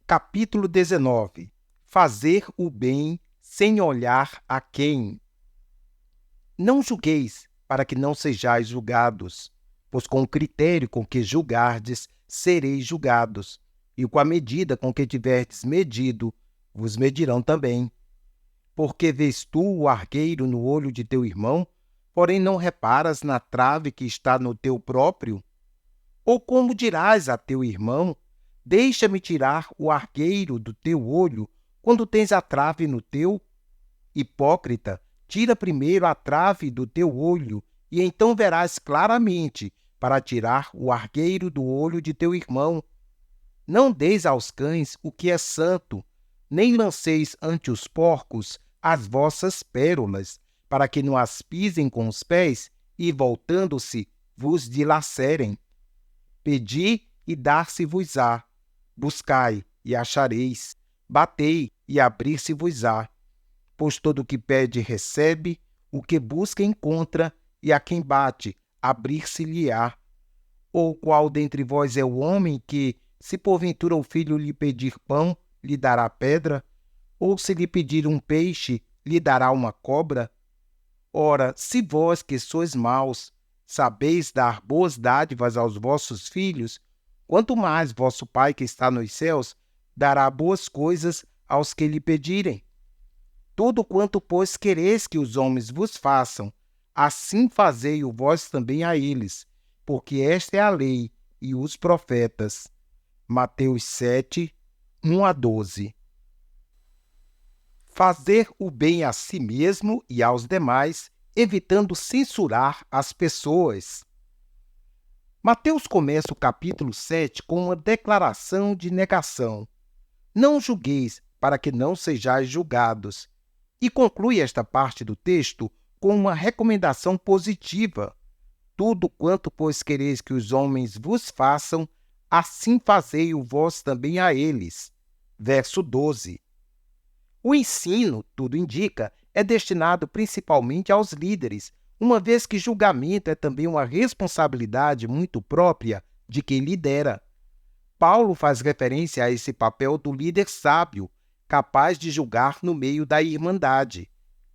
Capítulo 19. Fazer o bem sem olhar a quem. Não julgueis, para que não sejais julgados, pois com o critério com que julgardes, sereis julgados, e com a medida com que tiverdes medido, vos medirão também. Porque vês tu o argueiro no olho de teu irmão, porém não reparas na trave que está no teu próprio? Ou como dirás a teu irmão: deixa-me tirar o argueiro do teu olho, quando tens a trave no teu? Hipócrita, tira primeiro a trave do teu olho, e então verás claramente para tirar o argueiro do olho de teu irmão. Não deis aos cães o que é santo, nem lanceis ante os porcos as vossas pérolas, para que não as pisem com os pés e, voltando-se, vos dilacerem. Pedi e dar-se-vos-á. Buscai e achareis. Batei e abrir-se-vos-á. Pois todo o que pede recebe, o que busca encontra, e a quem bate, abrir-se-lhe-á. Ou qual dentre vós é o homem que, se porventura o filho lhe pedir pão, lhe dará pedra? Ou se lhe pedir um peixe, lhe dará uma cobra? Ora, se vós que sois maus, sabeis dar boas dádivas aos vossos filhos, quanto mais vosso Pai que está nos céus dará boas coisas aos que lhe pedirem. Tudo quanto, pois, quereis que os homens vos façam, assim fazei-o vós também a eles, porque esta é a lei e os profetas. Mateus 7, 1-12. Fazer o bem a si mesmo e aos demais, evitando censurar as pessoas. Mateus começa o capítulo 7 com uma declaração de negação. Não julgueis, para que não sejais julgados. E conclui esta parte do texto com uma recomendação positiva. Tudo quanto, pois, quereis que os homens vos façam, assim fazei-o vós também a eles. Verso 12. O ensino, tudo indica, é destinado principalmente aos líderes, uma vez que julgamento é também uma responsabilidade muito própria de quem lidera. Paulo faz referência a esse papel do líder sábio, capaz de julgar no meio da irmandade.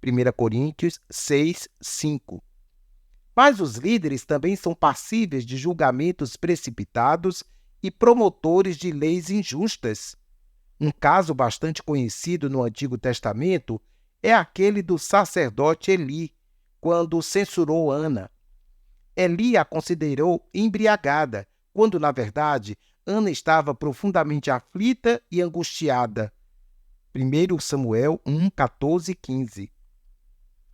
1 Coríntios 6, 5. Mas os líderes também são passíveis de julgamentos precipitados e promotores de leis injustas. Um caso bastante conhecido no Antigo Testamento é aquele do sacerdote Eli, quando censurou Ana. Eli a considerou embriagada, quando, na verdade, Ana estava profundamente aflita e angustiada. 1 Samuel 1, 14 e 15.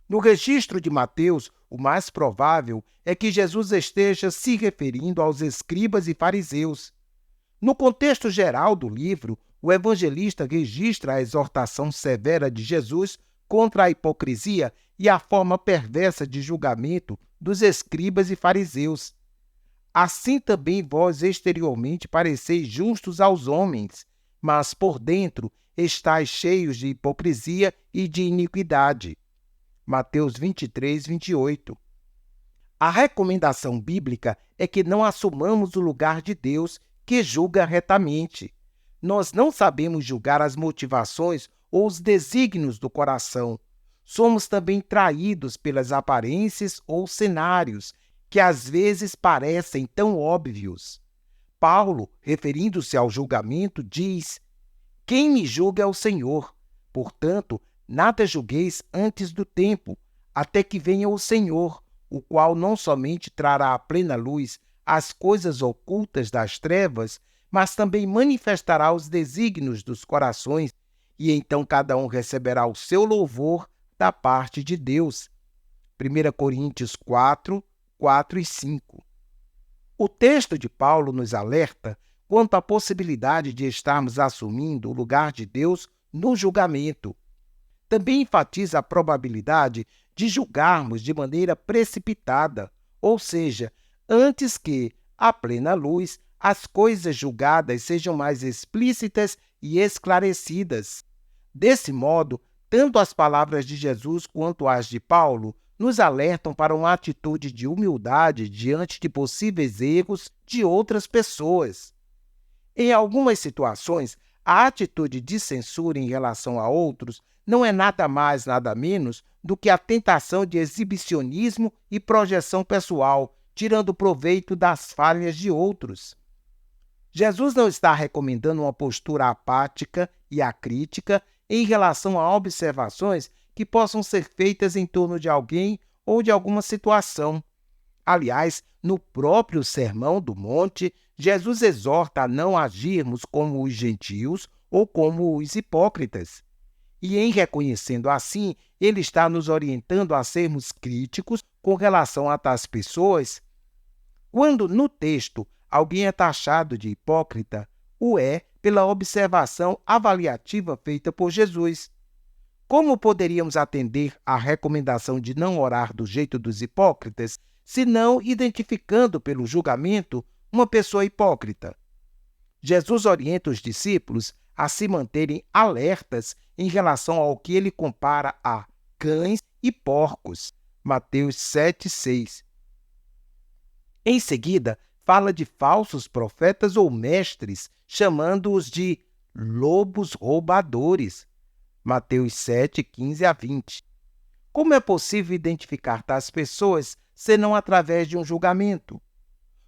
No registro de Mateus, o mais provável é que Jesus esteja se referindo aos escribas e fariseus. No contexto geral do livro, o evangelista registra a exortação severa de Jesus contra a hipocrisia e a forma perversa de julgamento dos escribas e fariseus. Assim também vós exteriormente pareceis justos aos homens, mas por dentro estáis cheios de hipocrisia e de iniquidade. Mateus 23, 28. A recomendação bíblica é que não assumamos o lugar de Deus, que julga retamente. Nós não sabemos julgar as motivações ou os desígnios do coração. Somos também traídos pelas aparências ou cenários, que às vezes parecem tão óbvios. Paulo, referindo-se ao julgamento, diz: quem me julga é o Senhor. Portanto, nada julgueis antes do tempo, até que venha o Senhor, o qual não somente trará à plena luz as coisas ocultas das trevas, mas também manifestará os desígnios dos corações, e então cada um receberá o seu louvor da parte de Deus. 1 Coríntios 4, 4 e 5. O texto de Paulo nos alerta quanto à possibilidade de estarmos assumindo o lugar de Deus no julgamento. Também enfatiza a probabilidade de julgarmos de maneira precipitada, ou seja, antes que, à plena luz, as coisas julgadas sejam mais explícitas e esclarecidas. Desse modo, tanto as palavras de Jesus quanto as de Paulo nos alertam para uma atitude de humildade diante de possíveis erros de outras pessoas. Em algumas situações, A atitude de censura em relação a outros não é nada mais, nada menos do que a tentação de exibicionismo e projeção pessoal, tirando proveito das falhas de outros. Jesus não está recomendando uma postura apática e acrítica em relação a observações que possam ser feitas em torno de alguém ou de alguma situação. Aliás, no próprio Sermão do Monte, Jesus exorta a não agirmos como os gentios ou como os hipócritas. E em reconhecendo assim, ele está nos orientando a sermos críticos com relação a tais pessoas. Quando, no texto, alguém é taxado de hipócrita, o é pela observação avaliativa feita por Jesus. Como poderíamos atender à recomendação de não orar do jeito dos hipócritas, se não identificando pelo julgamento uma pessoa hipócrita? Jesus orienta os discípulos a se manterem alertas em relação ao que ele compara a cães e porcos. Mateus 7,6. Em seguida, fala de falsos profetas ou mestres, chamando-os de lobos roubadores. Mateus 7:15-20. Como é possível identificar tais pessoas senão através de um julgamento?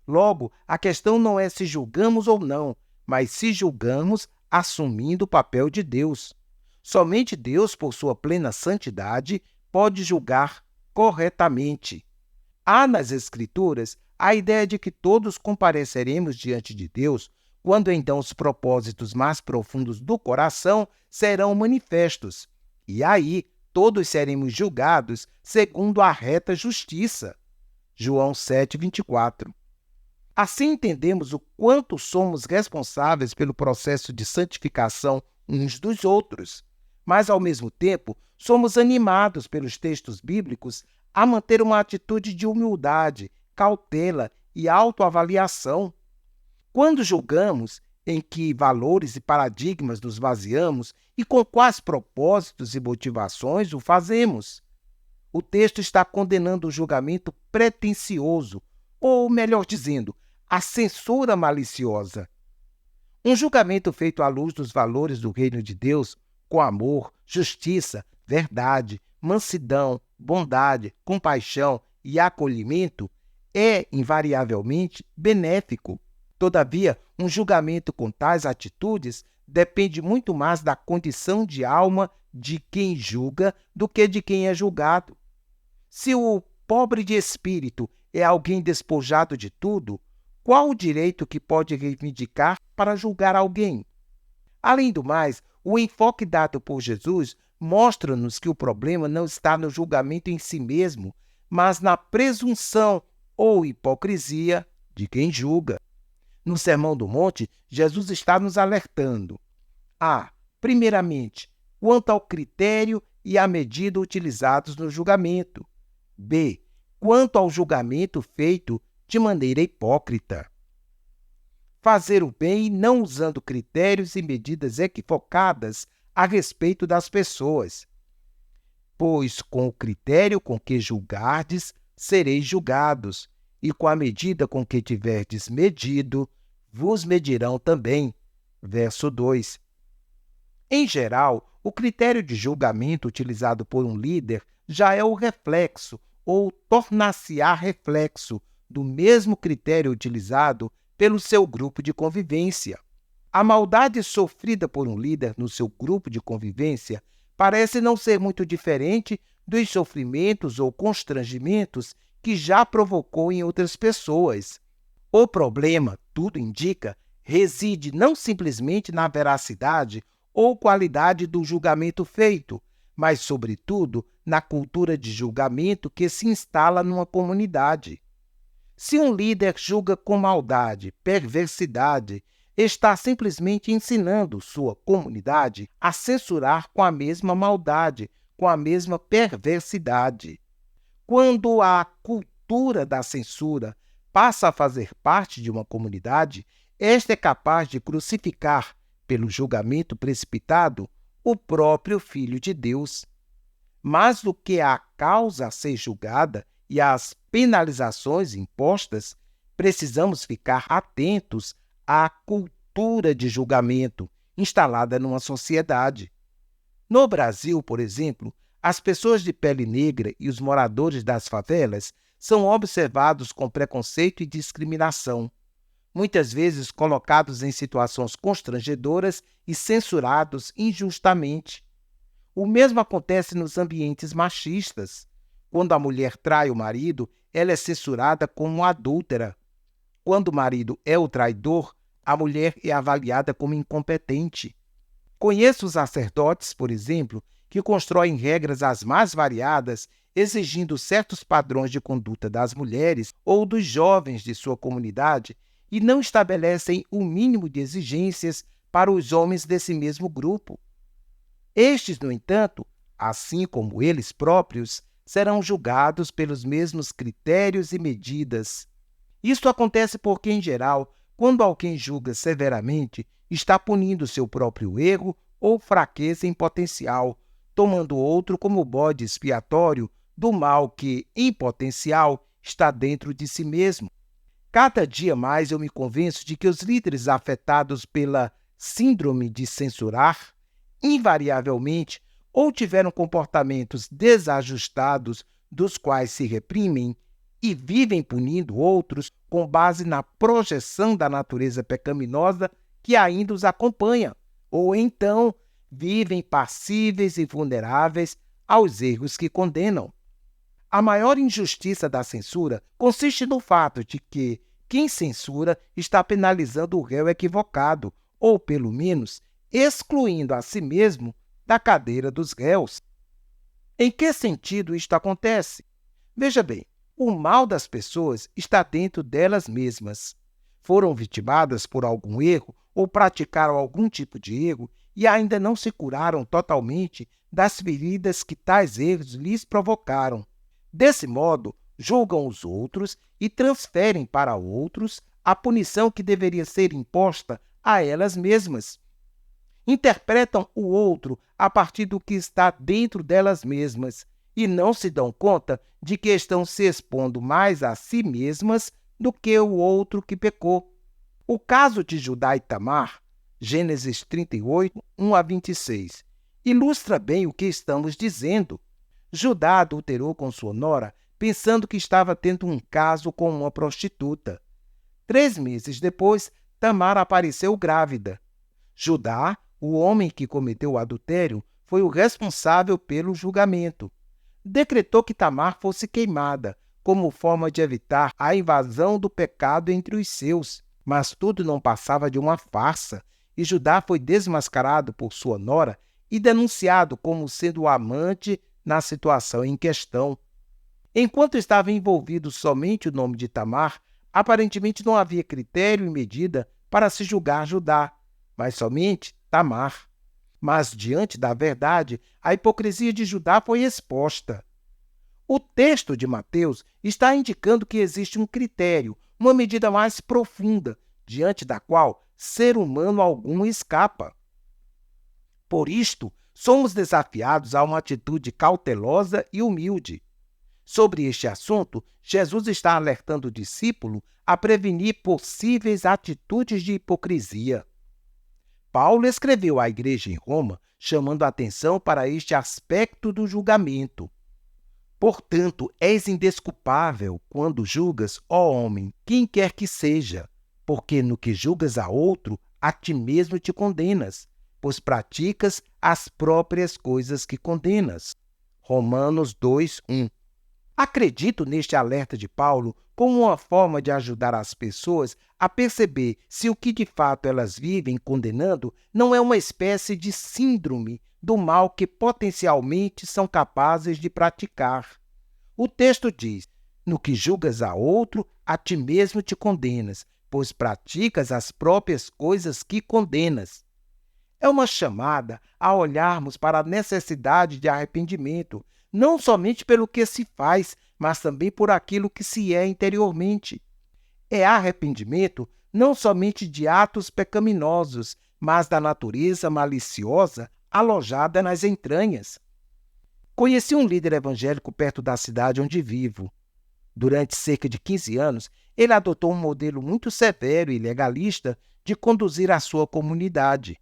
Logo, a questão não é se julgamos ou não, mas se julgamos assumindo o papel de Deus. Somente Deus, por sua plena santidade, pode julgar corretamente. Há nas Escrituras a ideia de que todos compareceremos diante de Deus, quando então os propósitos mais profundos do coração serão manifestos. E aí todos seremos julgados segundo a reta justiça. João 7:24. Assim entendemos o quanto somos responsáveis pelo processo de santificação uns dos outros, mas, ao mesmo tempo, somos animados pelos textos bíblicos a manter uma atitude de humildade, cautela e autoavaliação. Quando julgamos, em que valores e paradigmas nos baseamos e com quais propósitos e motivações o fazemos? O texto está condenando o julgamento pretensioso, ou, melhor dizendo, a censura maliciosa. Um julgamento feito à luz dos valores do reino de Deus, com amor, justiça, verdade, mansidão, bondade, compaixão e acolhimento, é, invariavelmente, benéfico. Todavia, um julgamento com tais atitudes depende muito mais da condição de alma de quem julga do que de quem é julgado. Se o pobre de espírito é alguém despojado de tudo, qual o direito que pode reivindicar para julgar alguém? Além do mais, o enfoque dado por Jesus mostra-nos que o problema não está no julgamento em si mesmo, mas na presunção ou hipocrisia de quem julga. No Sermão do Monte, Jesus está nos alertando a, primeiramente, quanto ao critério e à medida utilizados no julgamento. B, quanto ao julgamento feito de maneira hipócrita. Fazer o bem não usando critérios e medidas equivocadas a respeito das pessoas. Pois com o critério com que julgardes, sereis julgados, e com a medida com que tiverdes medido, vos medirão também. Verso 2. Em geral, o critério de julgamento utilizado por um líder já é o reflexo, ou tornar-se-á reflexo, do mesmo critério utilizado pelo seu grupo de convivência. A maldade sofrida por um líder no seu grupo de convivência parece não ser muito diferente dos sofrimentos ou constrangimentos que já provocou em outras pessoas. O problema, tudo indica, reside não simplesmente na veracidade ou qualidade do julgamento feito, mas, sobretudo, na cultura de julgamento que se instala numa comunidade. Se um líder julga com maldade, perversidade, está simplesmente ensinando sua comunidade a censurar com a mesma maldade, com a mesma perversidade. Quando a cultura da censura passa a fazer parte de uma comunidade, esta é capaz de crucificar, pelo julgamento precipitado, o próprio Filho de Deus. Mais do que a causa a ser julgada e as penalizações impostas, precisamos ficar atentos à cultura de julgamento, instalada numa sociedade. No Brasil, por exemplo, as pessoas de pele negra e os moradores das favelas são observados com preconceito e discriminação, muitas vezes colocados em situações constrangedoras e censurados injustamente. O mesmo acontece nos ambientes machistas. Quando a mulher trai o marido, ela é censurada como adúltera. Quando o marido é o traidor, a mulher é avaliada como incompetente. Conheço sacerdotes, por exemplo, que constroem regras as mais variadas, exigindo certos padrões de conduta das mulheres ou dos jovens de sua comunidade e não estabelecem o mínimo de exigências para os homens desse mesmo grupo. Estes, no entanto, assim como eles próprios, serão julgados pelos mesmos critérios e medidas. Isto acontece porque, em geral, quando alguém julga severamente, está punindo seu próprio erro ou fraqueza em potencial, tomando outro como bode expiatório do mal que, em potencial, está dentro de si mesmo. Cada dia mais eu me convenço de que os líderes afetados pela síndrome de censurar, invariavelmente, ou tiveram comportamentos desajustados dos quais se reprimem e vivem punindo outros com base na projeção da natureza pecaminosa que ainda os acompanha, ou então vivem passíveis e vulneráveis aos erros que condenam. A maior injustiça da censura consiste no fato de que quem censura está penalizando o réu equivocado, ou, pelo menos, excluindo a si mesmo da cadeira dos réus. Em que sentido isto acontece? Veja bem, o mal das pessoas está dentro delas mesmas. Foram vitimadas por algum erro ou praticaram algum tipo de erro e ainda não se curaram totalmente das feridas que tais erros lhes provocaram. Desse modo, julgam os outros e transferem para outros a punição que deveria ser imposta a elas mesmas. Interpretam o outro a partir do que está dentro delas mesmas e não se dão conta de que estão se expondo mais a si mesmas do que o outro que pecou. O caso de Judá e Tamar, Gênesis 38, 1 a 26, ilustra bem o que estamos dizendo. Judá adulterou com sua nora, pensando que estava tendo um caso com uma prostituta. 3 meses depois, Tamar apareceu grávida. Judá, o homem que cometeu o adultério, foi o responsável pelo julgamento. Decretou que Tamar fosse queimada, como forma de evitar a invasão do pecado entre os seus. Mas tudo não passava de uma farsa, e Judá foi desmascarado por sua nora e denunciado como sendo o amante na situação em questão. Enquanto estava envolvido somente o nome de Tamar, aparentemente não havia critério e medida para se julgar Judá, mas somente Tamar. Mas, diante da verdade, a hipocrisia de Judá foi exposta. O texto de Mateus está indicando que existe um critério, uma medida mais profunda, diante da qual ser humano algum escapa. Por isto, somos desafiados a uma atitude cautelosa e humilde. Sobre este assunto, Jesus está alertando o discípulo a prevenir possíveis atitudes de hipocrisia. Paulo escreveu à igreja em Roma, chamando a atenção para este aspecto do julgamento. Portanto, és indesculpável quando julgas, ó homem, quem quer que seja, porque no que julgas a outro, a ti mesmo te condenas, pois praticas as próprias coisas que condenas. Romanos 2:1. Acredito neste alerta de Paulo como uma forma de ajudar as pessoas a perceber se o que de fato elas vivem condenando não é uma espécie de síndrome do mal que potencialmente são capazes de praticar. O texto diz: no que julgas a outro, a ti mesmo te condenas, pois praticas as próprias coisas que condenas. É uma chamada a olharmos para a necessidade de arrependimento, não somente pelo que se faz, mas também por aquilo que se é interiormente. É arrependimento não somente de atos pecaminosos, mas da natureza maliciosa alojada nas entranhas. Conheci um líder evangélico perto da cidade onde vivo. Durante cerca de 15 anos, ele adotou um modelo muito severo e legalista de conduzir a sua comunidade.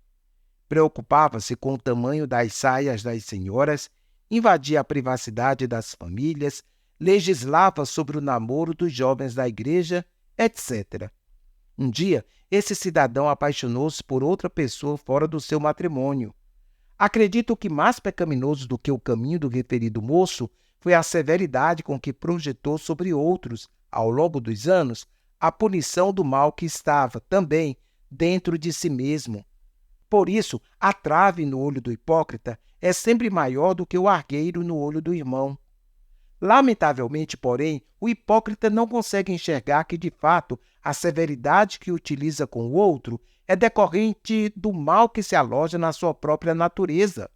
Preocupava-se com o tamanho das saias das senhoras, invadia a privacidade das famílias, legislava sobre o namoro dos jovens da igreja, etc. Um dia, esse cidadão apaixonou-se por outra pessoa fora do seu matrimônio. Acredito que mais pecaminoso do que o caminho do referido moço foi a severidade com que projetou sobre outros, ao longo dos anos, a punição do mal que estava, também, dentro de si mesmo. Por isso, a trave no olho do hipócrita é sempre maior do que o argueiro no olho do irmão. Lamentavelmente, porém, o hipócrita não consegue enxergar que, de fato, a severidade que utiliza com o outro é decorrente do mal que se aloja na sua própria natureza.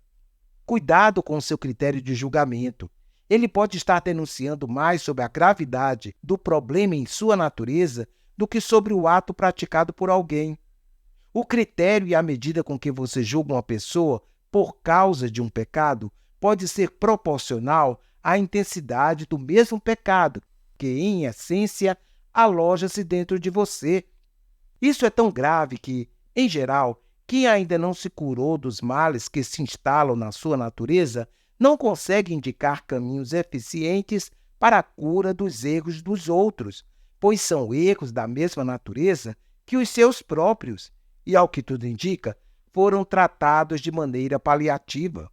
Cuidado com o seu critério de julgamento. Ele pode estar denunciando mais sobre a gravidade do problema em sua natureza do que sobre o ato praticado por alguém. O critério e a medida com que você julga uma pessoa por causa de um pecado pode ser proporcional à intensidade do mesmo pecado, que, em essência, aloja-se dentro de você. Isso é tão grave que, em geral, quem ainda não se curou dos males que se instalam na sua natureza não consegue indicar caminhos eficientes para a cura dos erros dos outros, pois são erros da mesma natureza que os seus próprios e, ao que tudo indica, foram tratados de maneira paliativa.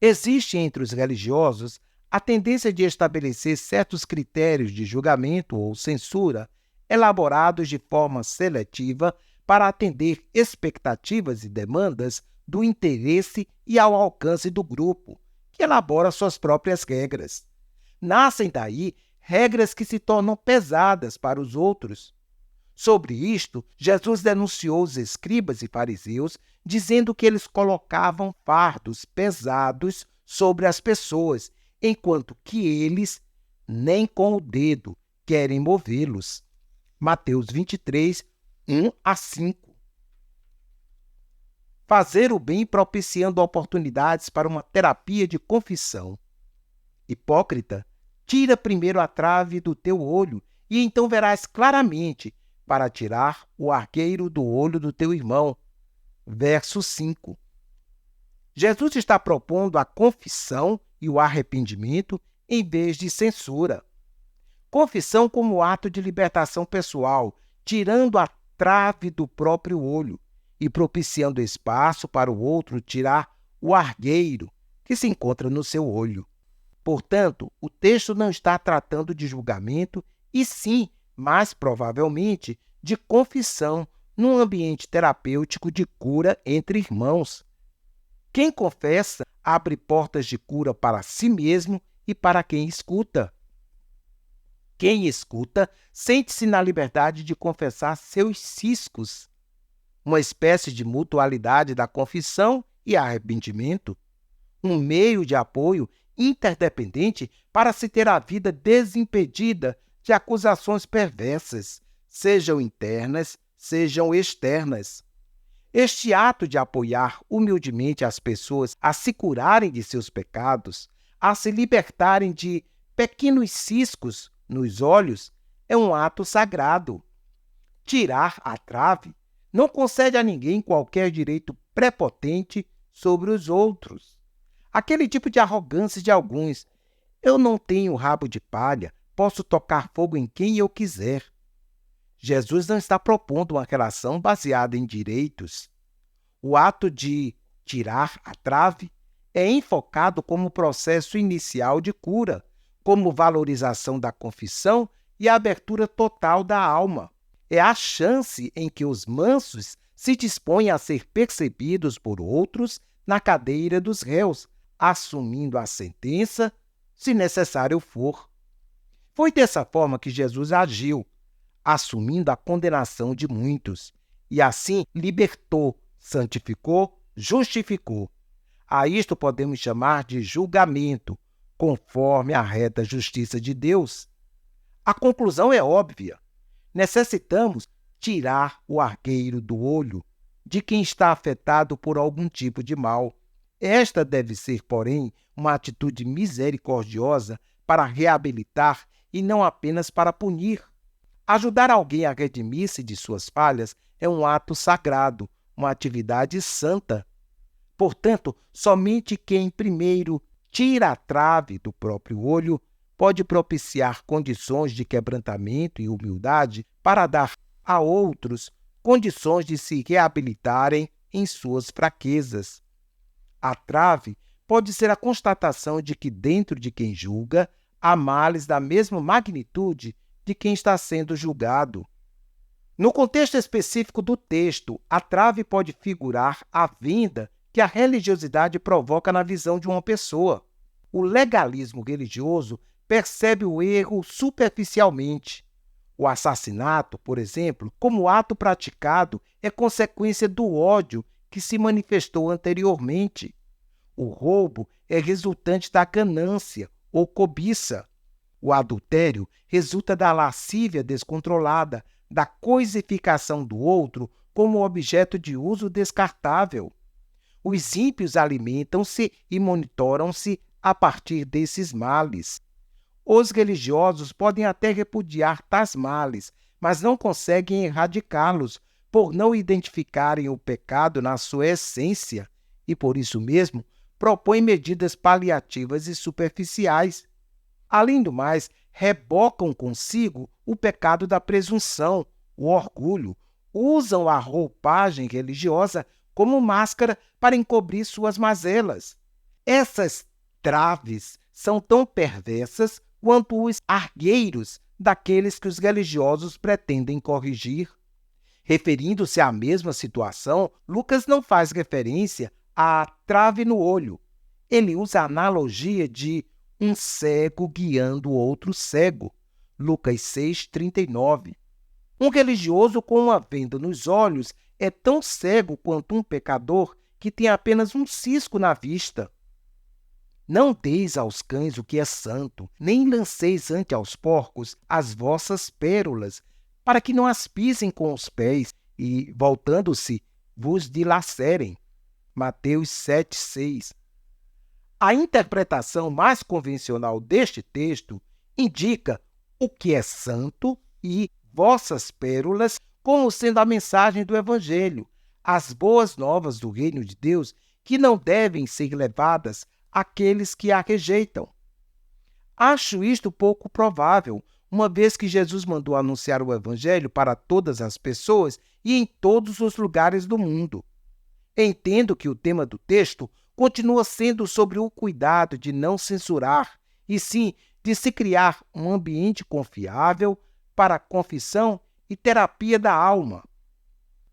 Existe entre os religiosos a tendência de estabelecer certos critérios de julgamento ou censura elaborados de forma seletiva para atender expectativas e demandas do interesse e ao alcance do grupo, que elabora suas próprias regras. Nascem daí regras que se tornam pesadas para os outros. Sobre isto, Jesus denunciou os escribas e fariseus, dizendo que eles colocavam fardos pesados sobre as pessoas, enquanto que eles, nem com o dedo, querem movê-los. Mateus 23, 1-5. Fazer o bem propiciando oportunidades para uma terapia de confissão. Hipócrita, tira primeiro a trave do teu olho, e então verás claramente para tirar o argueiro do olho do teu irmão. Verso 5. Jesus está propondo a confissão e o arrependimento em vez de censura. Confissão como ato de libertação pessoal, tirando a trave do próprio olho e propiciando espaço para o outro tirar o argueiro que se encontra no seu olho. Portanto, o texto não está tratando de julgamento, e sim, mais provavelmente, de confissão num ambiente terapêutico de cura entre irmãos. Quem confessa abre portas de cura para si mesmo e para quem escuta. Quem escuta sente-se na liberdade de confessar seus ciscos, uma espécie de mutualidade da confissão e arrependimento, um meio de apoio interdependente para se ter a vida desimpedida de acusações perversas, sejam internas, sejam externas. Este ato de apoiar humildemente as pessoas a se curarem de seus pecados, a se libertarem de pequenos ciscos nos olhos, é um ato sagrado. Tirar a trave não concede a ninguém qualquer direito prepotente sobre os outros. Aquele tipo de arrogância de alguns: eu não tenho rabo de palha, posso tocar fogo em quem eu quiser. Jesus não está propondo uma relação baseada em direitos. O ato de tirar a trave é enfocado como processo inicial de cura, como valorização da confissão e a abertura total da alma. É a chance em que os mansos se dispõem a ser percebidos por outros na cadeira dos réus, assumindo a sentença, se necessário for. Foi dessa forma que Jesus agiu, assumindo a condenação de muitos, e assim libertou, santificou, justificou. A isto podemos chamar de julgamento, conforme a reta justiça de Deus. A conclusão é óbvia. Necessitamos tirar o argueiro do olho de quem está afetado por algum tipo de mal. Esta deve ser, porém, uma atitude misericordiosa para reabilitar e não apenas para punir. Ajudar alguém a redimir-se de suas falhas é um ato sagrado, uma atividade santa. Portanto, somente quem primeiro tira a trave do próprio olho pode propiciar condições de quebrantamento e humildade para dar a outros condições de se reabilitarem em suas fraquezas. A trave pode ser a constatação de que dentro de quem julga há males da mesma magnitude de quem está sendo julgado. No contexto específico do texto, a trave pode figurar a vinda que a religiosidade provoca na visão de uma pessoa. O legalismo religioso percebe o erro superficialmente. O assassinato, por exemplo, como ato praticado, é consequência do ódio que se manifestou anteriormente. O roubo é resultante da ganância ou cobiça. O adultério resulta da lascívia descontrolada, da coisificação do outro como objeto de uso descartável. Os ímpios alimentam-se e monitoram-se a partir desses males. Os religiosos podem até repudiar tais males, mas não conseguem erradicá-los por não identificarem o pecado na sua essência e, por isso mesmo, propõem medidas paliativas e superficiais. Além do mais, rebocam consigo o pecado da presunção, o orgulho, usam a roupagem religiosa como máscara para encobrir suas mazelas. Essas traves são tão perversas quanto os argueiros daqueles que os religiosos pretendem corrigir. Referindo-se à mesma situação, Lucas não faz referência à trave no olho. Ele usa a analogia de um cego guiando outro cego. Lucas 6:39. Um religioso com uma venda nos olhos é tão cego quanto um pecador que tem apenas um cisco na vista. Não deis aos cães o que é santo, nem lanceis ante aos porcos as vossas pérolas, para que não as pisem com os pés e, voltando-se, vos dilacerem. Mateus 7:6. A interpretação mais convencional deste texto indica o que é santo e vossas pérolas como sendo a mensagem do Evangelho, as boas novas do reino de Deus, que não devem ser levadas àqueles que a rejeitam. Acho isto pouco provável, uma vez que Jesus mandou anunciar o Evangelho para todas as pessoas e em todos os lugares do mundo. Entendo que o tema do texto continua sendo sobre o cuidado de não censurar, e sim de se criar um ambiente confiável para a confissão e terapia da alma.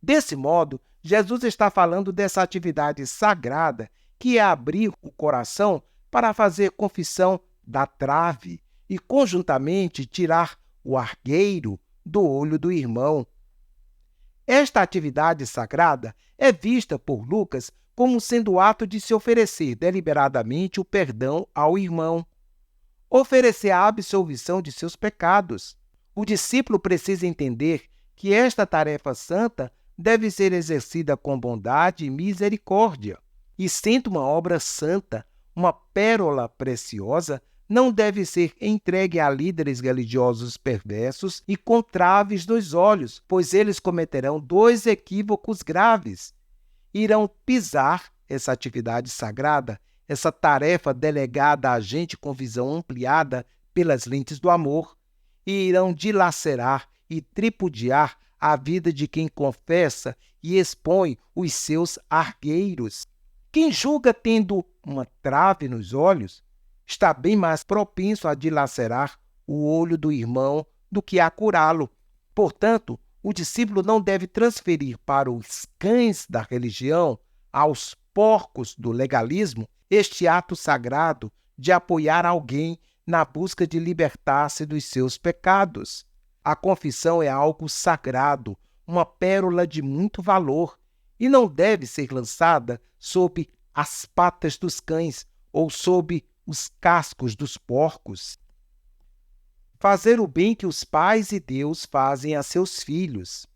Desse modo, Jesus está falando dessa atividade sagrada que é abrir o coração para fazer confissão da trave e, conjuntamente, tirar o argueiro do olho do irmão. Esta atividade sagrada é vista por Lucas como sendo o ato de se oferecer deliberadamente o perdão ao irmão, oferecer a absolvição de seus pecados. O discípulo precisa entender que esta tarefa santa deve ser exercida com bondade e misericórdia. E sendo uma obra santa, uma pérola preciosa, não deve ser entregue a líderes religiosos perversos e com traves nos olhos, pois eles cometerão dois equívocos graves. Irão pisar essa atividade sagrada, essa tarefa delegada a gente com visão ampliada pelas lentes do amor, e irão dilacerar e tripudiar a vida de quem confessa e expõe os seus argueiros. Quem julga tendo uma trave nos olhos está bem mais propenso a dilacerar o olho do irmão do que a curá-lo. Portanto, o discípulo não deve transferir para os cães da religião, aos porcos do legalismo, este ato sagrado de apoiar alguém na busca de libertar-se dos seus pecados. A confissão é algo sagrado, uma pérola de muito valor, e não deve ser lançada sob as patas dos cães ou sob os cascos dos porcos. Fazer o bem que os pais e Deus fazem a seus filhos.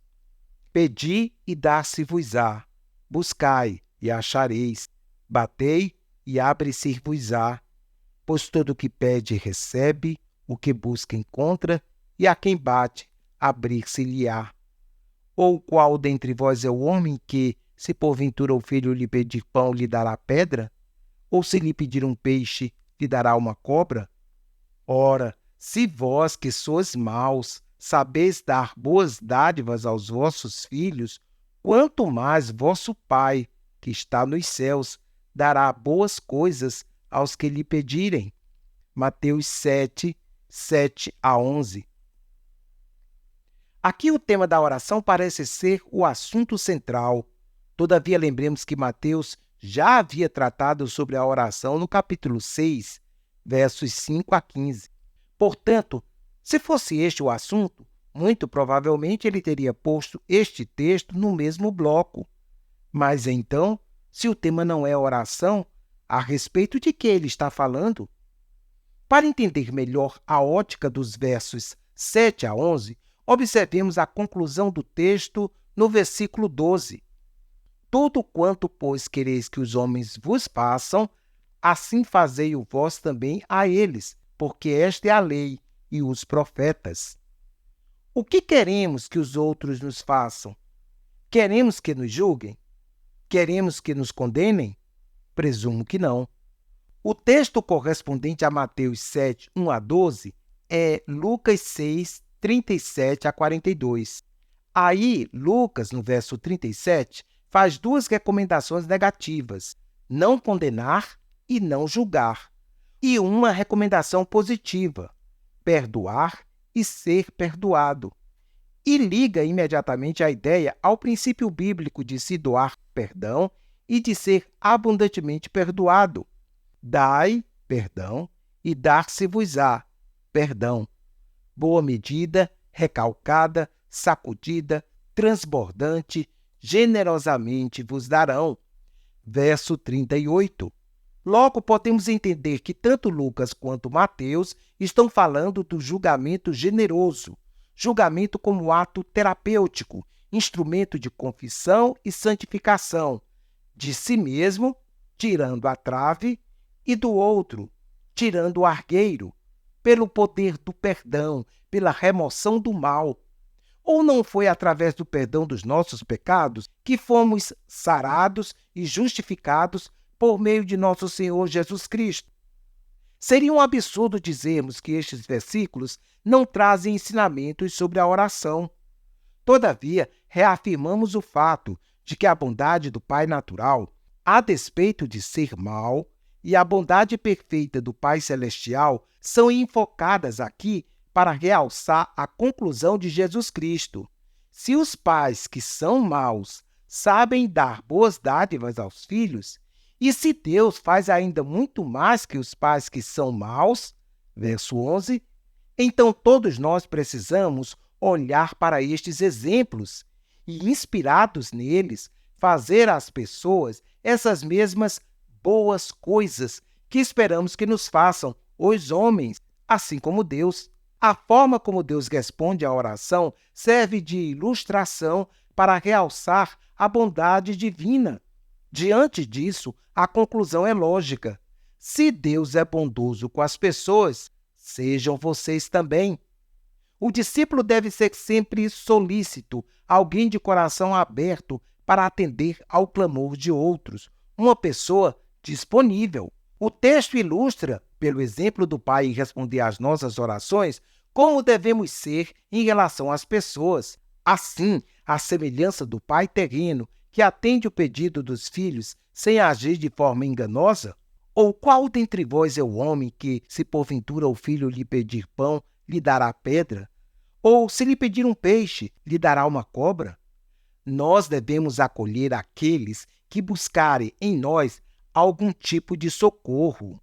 Pedi e dar-se-vos-á, buscai e achareis, batei e abre-se-vos-á, pois todo o que pede recebe, o que busca encontra, e a quem bate, abrir-se-lhe-á. Ou qual dentre vós é o homem que, se porventura o filho lhe pedir pão, lhe dará pedra? Ou se lhe pedir um peixe, lhe dará uma cobra? Ora, se vós que sois maus, sabeis dar boas dádivas aos vossos filhos, quanto mais vosso Pai, que está nos céus, dará boas coisas aos que lhe pedirem. Mateus 7, 7-11. Aqui o tema da oração parece ser o assunto central. Todavia, lembremos que Mateus já havia tratado sobre a oração no capítulo 6, versos 5-15. Portanto, se fosse este o assunto, muito provavelmente ele teria posto este texto no mesmo bloco. Mas então, se o tema não é oração, a respeito de que ele está falando? Para entender melhor a ótica dos versos 7-11, observemos a conclusão do texto no versículo 12. Tudo quanto, pois, quereis que os homens vos façam, assim fazei-o vós também a eles, porque esta é a lei e os profetas. O que queremos que os outros nos façam? Queremos que nos julguem? Queremos que nos condenem? Presumo que não. O texto correspondente a Mateus 7, 1-12 é Lucas 6, 37-42. Aí, Lucas, no verso 37, faz duas recomendações negativas: não condenar e não julgar. E uma recomendação positiva: perdoar e ser perdoado. E liga imediatamente a ideia ao princípio bíblico de se doar perdão e de ser abundantemente perdoado. Dai perdão e dar-se-vos-á perdão. Boa medida, recalcada, sacudida, transbordante, generosamente vos darão. Verso 38. Logo, podemos entender que tanto Lucas quanto Mateus estão falando do julgamento generoso, julgamento como ato terapêutico, instrumento de confissão e santificação, de si mesmo, tirando a trave, e do outro, tirando o argueiro, pelo poder do perdão, pela remoção do mal. Ou não foi através do perdão dos nossos pecados que fomos sarados e justificados por meio de nosso Senhor Jesus Cristo? Seria um absurdo dizermos que estes versículos não trazem ensinamentos sobre a oração. Todavia, reafirmamos o fato de que a bondade do Pai natural, a despeito de ser mau, e a bondade perfeita do Pai celestial são enfocadas aqui para realçar a conclusão de Jesus Cristo. Se os pais que são maus sabem dar boas dádivas aos filhos, e se Deus faz ainda muito mais que os pais que são maus, verso 11, então todos nós precisamos olhar para estes exemplos e, inspirados neles, fazer às pessoas essas mesmas boas coisas que esperamos que nos façam os homens, assim como Deus. A forma como Deus responde à oração serve de ilustração para realçar a bondade divina. Diante disso, a conclusão é lógica. Se Deus é bondoso com as pessoas, sejam vocês também. O discípulo deve ser sempre solícito, alguém de coração aberto para atender ao clamor de outros, uma pessoa disponível. O texto ilustra, pelo exemplo do Pai em responder às nossas orações, como devemos ser em relação às pessoas. Assim, à semelhança do Pai terreno, que atende o pedido dos filhos sem agir de forma enganosa? Ou qual dentre vós é o homem que, se porventura o filho lhe pedir pão, lhe dará pedra? Ou, se lhe pedir um peixe, lhe dará uma cobra? Nós devemos acolher aqueles que buscarem em nós algum tipo de socorro.